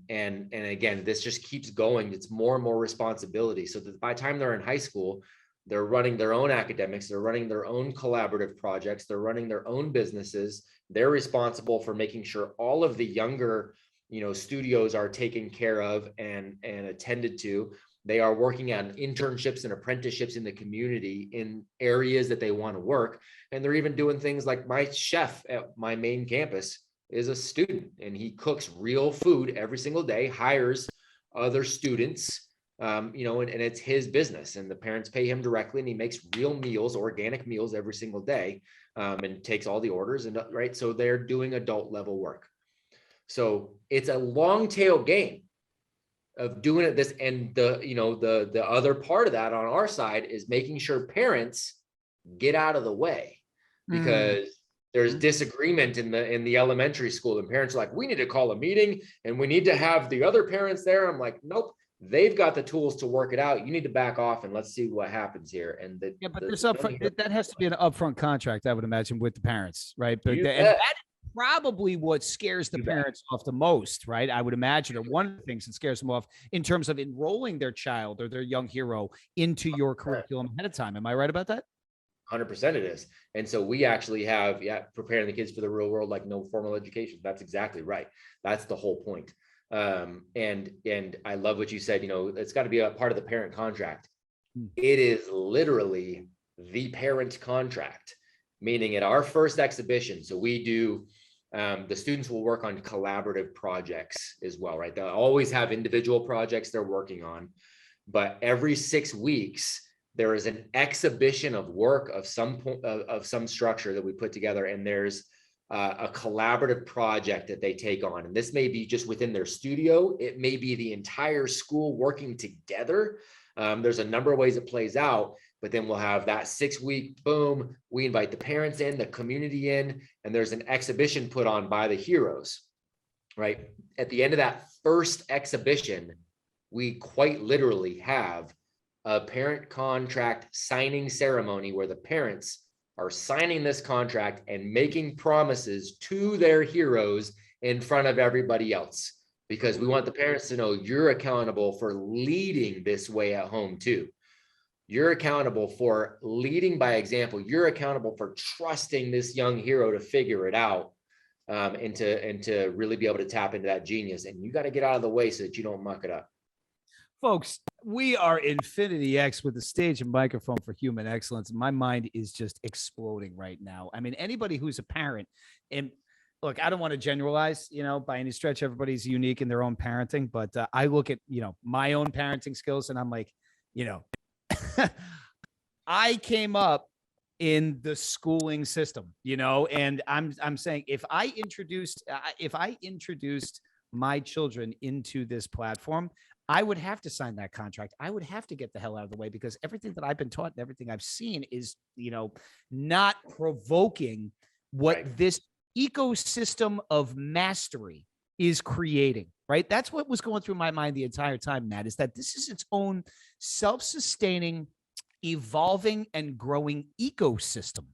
again, this just keeps going. It's more and more responsibility. So that by the time they're in high school, they're running their own academics, they're running their own collaborative projects, they're running their own businesses. They're responsible for making sure all of the younger, you know, studios are taken care of and attended to. They are working on internships and apprenticeships in the community in areas that they want to work. And they're even doing things like my chef at my main campus is a student, and he cooks real food every single day, hires other students, and it's his business, and the parents pay him directly, and he makes real meals, organic meals every single day, and takes all the orders, and right. So they're doing adult level work. So it's a long tail game of doing it this, and the other part of that on our side is making sure parents get out of the way, because there's disagreement in the elementary school, and parents are like, we need to call a meeting and we need to have the other parents there. I'm like, nope, they've got the tools to work it out. You need to back off and let's see what happens here. And but this upfront, that has to be an upfront contract, I would imagine, with the parents, right? But You and bet. that is probably what scares the You bet. parents off the most, right? I would imagine, or one of the things that scares them off in terms of enrolling their child or their young hero into your curriculum ahead of time. Am I right about that? 100% it is. And so we actually have, preparing the kids for the real world, like no formal education. That's exactly right. That's the whole point. And I love what you said, it's got to be a part of the parent contract. It is literally the parent contract, meaning at our first exhibition. So we do, the students will work on collaborative projects as well, right? They'll always have individual projects they're working on, but every 6 weeks, there is an exhibition of work of some structure that we put together, and there's a collaborative project that they take on. And this may be just within their studio. It may be the entire school working together. There's a number of ways it plays out, but then we'll have that 6 week, boom, we invite the parents in, the community in, and there's an exhibition put on by the heroes, right? At the end of that first exhibition, we quite literally have a parent contract signing ceremony where the parents are signing this contract and making promises to their heroes in front of everybody else, because we want the parents to know you're accountable for leading this way at home too. You're accountable for leading by example. You're accountable for trusting this young hero to figure it out, and to really be able to tap into that genius. And you got to get out of the way so that you don't muck it up. Folks, we are Infinity X with the stage and microphone for human excellence. My mind is just exploding right now. I mean, anybody who's a parent, and look, I don't want to generalize, by any stretch. Everybody's unique in their own parenting, but I look at, my own parenting skills, and I'm like, I came up in the schooling system, and I'm saying if I introduced my children into this platform, I would have to sign that contract. I would have to get the hell out of the way, because everything that I've been taught and everything I've seen is, not provoking what this ecosystem of mastery is creating, right? That's what was going through my mind the entire time, Matt, is that this is its own self-sustaining, evolving and growing ecosystem,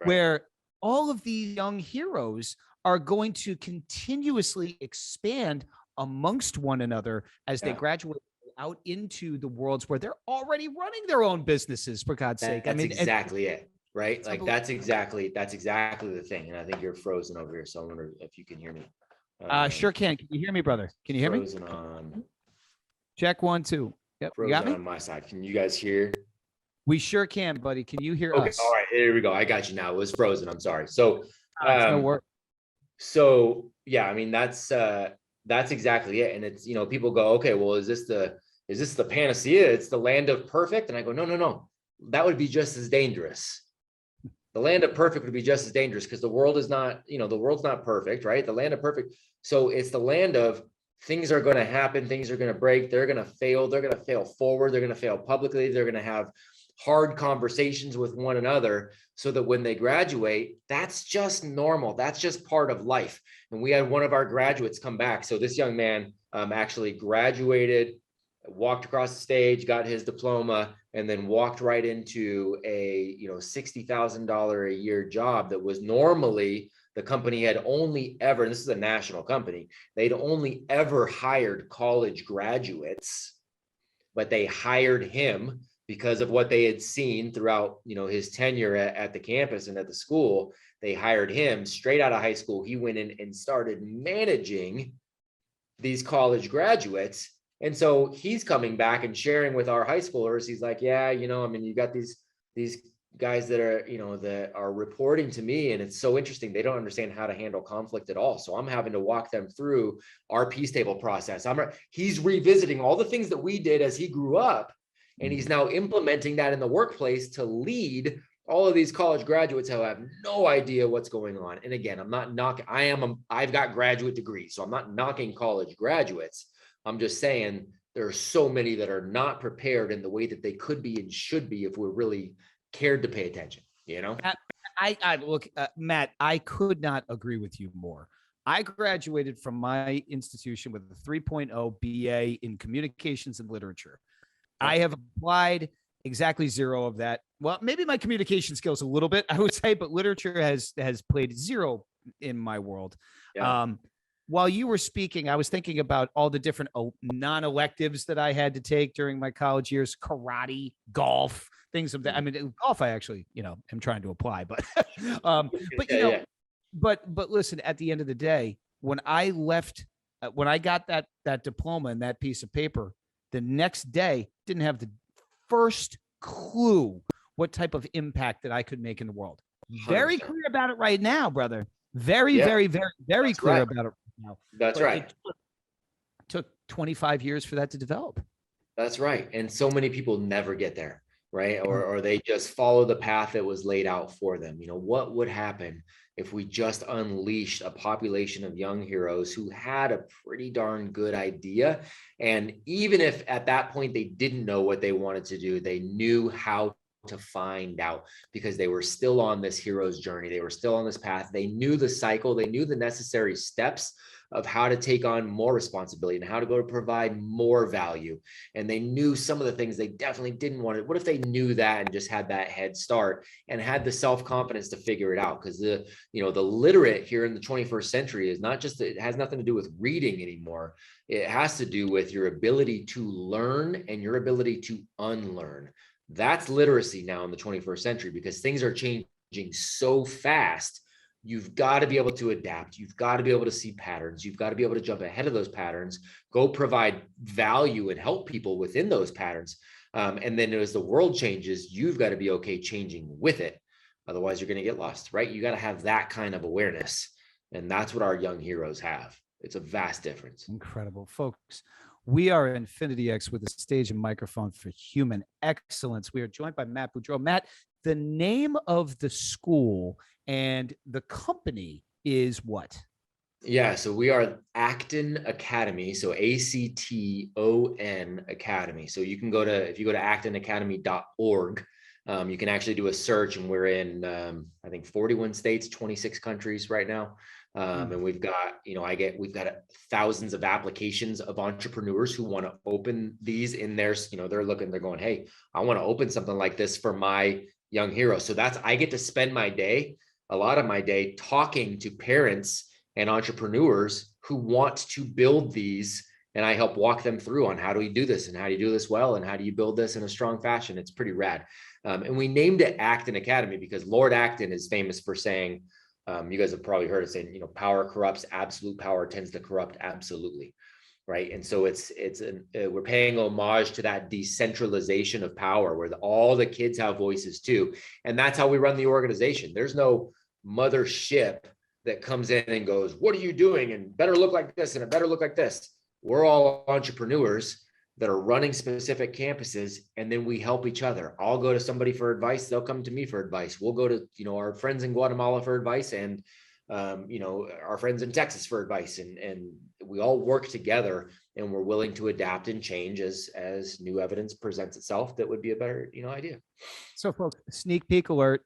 where all of these young heroes are going to continuously expand amongst one another as they graduate out into the worlds where they're already running their own businesses, for God's sake. That's exactly it, right? Like that's exactly the thing. And I think you're frozen over here, so I wonder if you can hear me. Sure can. Can you hear me, brother? Can you hear me? Frozen on. Check 1, 2. Yep. Frozen You got me? on my side. Can you guys hear? We sure can, buddy. Can you hear us? All right. Here we go. I got you now. It was frozen. I'm sorry. So, no worries. So yeah, I mean, that's exactly it. And it's, people go, okay, well, is this the panacea? It's the land of perfect. And I go, no. That would be just as dangerous. The land of perfect would be just as dangerous, because the world is not, the world's not perfect, right? The land of perfect. So it's the land of things are going to happen. Things are going to break. They're going to fail. They're going to fail forward. They're going to fail publicly. They're going to have hard conversations with one another, so that when they graduate, that's just normal. That's just part of life. And we had one of our graduates come back. So this young man actually graduated, walked across the stage, got his diploma, and then walked right into a $60,000 a year job that was normally, the company had only ever, and this is a national company, they'd only ever hired college graduates, but they hired him because of what they had seen throughout, his tenure at the campus and at the school. They hired him straight out of high school. He went in and started managing these college graduates. And so he's coming back and sharing with our high schoolers. He's like, yeah, you got these guys that are, that are reporting to me, and it's so interesting. They don't understand how to handle conflict at all. So I'm having to walk them through our peace table process. He's revisiting all the things that we did as he grew up, and he's now implementing that in the workplace to lead all of these college graduates who have no idea what's going on. And again, I'm not knocking, I've got graduate degrees, so I'm not knocking college graduates. I'm just saying there are so many that are not prepared in the way that they could be and should be if we're really cared to pay attention, I look, Matt, I could not agree with you more. I graduated from my institution with a 3.0 BA in communications and literature. Yeah. I have applied exactly zero of that. Well, maybe my communication skills a little bit, I would say, but literature has played zero in my world. Yeah. While you were speaking, I was thinking about all the different non-electives that I had to take during my college years: karate, golf, things of that. I mean, golf, I actually, am trying to apply, but, but listen, at the end of the day, when I left, when I got that diploma and that piece of paper, the next day didn't have the first clue what type of impact that I could make in the world. 100%. Very clear about it right now, brother. Very, very, very, very That's clear right. about it right now. That's right. It took 25 years for that to develop. That's right. And so many people never get there, right? Or they just follow the path that was laid out for them. What would happen if we just unleashed a population of young heroes who had a pretty darn good idea? And even if at that point they didn't know what they wanted to do, they knew how to find out, because they were still on this hero's journey. They were still on this path. They knew the cycle. They knew the necessary steps of how to take on more responsibility and how to go to provide more value. And they knew some of the things they definitely didn't want to. What if they knew that and just had that head start and had the self-confidence to figure it out? Because the literate here in the 21st century is not just, it has nothing to do with reading anymore. It has to do with your ability to learn and your ability to unlearn. That's literacy now in the 21st century, because things are changing so fast. You've got to be able to adapt. You've got to be able to see patterns. You've got to be able to jump ahead of those patterns, go provide value and help people within those patterns. And then as the world changes, you've got to be okay changing with it. Otherwise, you're going to get lost, right? You got to have that kind of awareness. And that's what our young heroes have. It's a vast difference. Incredible, folks. We are Infinity X with a stage and microphone for human excellence. We are joined by Matt Beaudreau. Matt, the name of the school and the company is what? Yeah, so we are Acton Academy. So ACTON Academy. So you can if you go to actonacademy.org, you can actually do a search, and we're in, I think 41 states, 26 countries right now. And we've got, we've got thousands of applications of entrepreneurs who want to open these in their, they're going, hey, I want to open something like this for my young hero. So I get to spend a lot of my day talking to parents and entrepreneurs who want to build these. And I help walk them through on how do we do this and how do you do this well and how do you build this in a strong fashion. It's pretty rad. And we named it Acton Academy because Lord Acton is famous for saying, you guys have probably heard it saying, power corrupts, absolute power tends to corrupt absolutely, right? And so we're paying homage to that decentralization of power where all the kids have voices too. And that's how we run the organization. There's no mothership that comes in and goes, what are you doing? And better look like this and it better look like this. We're all entrepreneurs that are running specific campuses, and then we help each other. I'll go to somebody for advice. They'll come to me for advice. We'll go to, our friends in Guatemala for advice, and, our friends in Texas for advice. And we all work together, and we're willing to adapt and change as new evidence presents itself that would be a better, idea. So folks, sneak peek alert.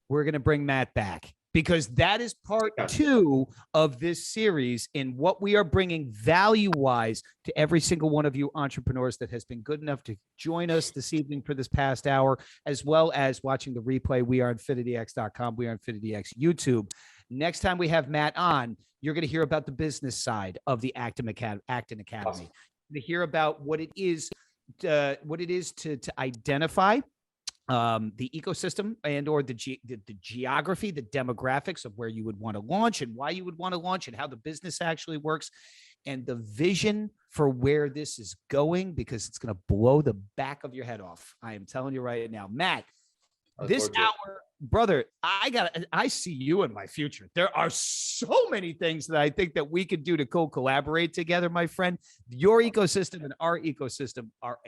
We're going to bring Matt back, because that is part 2 of this series in what we are bringing value-wise to every single one of you entrepreneurs that has been good enough to join us this evening for this past hour, as well as watching the replay. We are InfinityX.com. We are InfinityX YouTube. Next time we have Matt on, you're going to hear about the business side of the Acton Academy. Awesome. You're going to hear about what it is to identify the ecosystem and or the geography, the demographics of where you would want to launch and why you would want to launch and how the business actually works and the vision for where this is going, because it's going to blow the back of your head off. I am telling you right now. Matt, I look this forward to it. hour, brother, I see you in my future. There are so many things that I think that we could do to co-collaborate together, my friend. Your ecosystem and our ecosystem are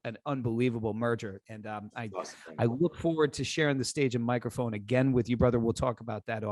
an unbelievable merger. And Awesome. I look forward to sharing the stage and microphone again with you, brother. We'll talk about that,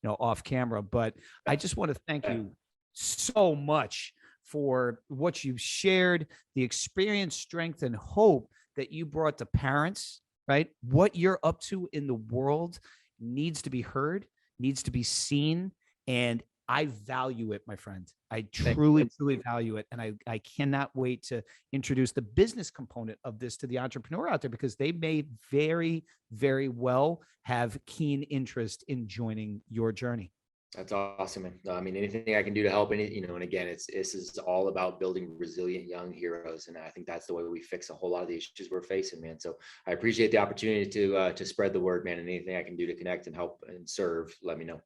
off camera. But I just want to thank you so much for what you've shared, the experience, strength, and hope that you brought to parents, right? What you're up to in the world needs to be heard, needs to be seen. And I value it, my friend. I truly value it. And I cannot wait to introduce the business component of this to the entrepreneur out there, because they may very, very well have keen interest in joining your journey. That's awesome, man. I mean, anything I can do to help, and again, this is all about building resilient young heroes. And I think that's the way we fix a whole lot of the issues we're facing, man. So I appreciate the opportunity to spread the word, man, and anything I can do to connect and help and serve, let me know.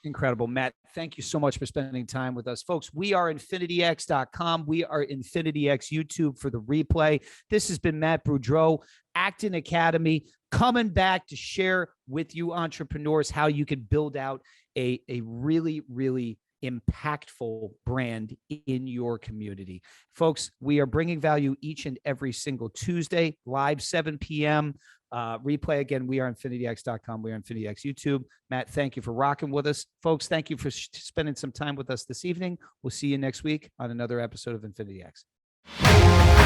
Incredible, Matt. Thank you so much for spending time with us, folks. We are infinityx.com. We are InfinityX YouTube for the replay. This has been Matt Beaudreau, Acton Academy, coming back to share with you entrepreneurs how you can build out a really, really impactful brand in your community. Folks, we are bringing value each and every single Tuesday, live 7 p.m. Replay again. We are infinityx.com. We are InfinityX YouTube. Matt, thank you for rocking with us. Folks, thank you for spending some time with us this evening. We'll see you next week on another episode of InfinityX.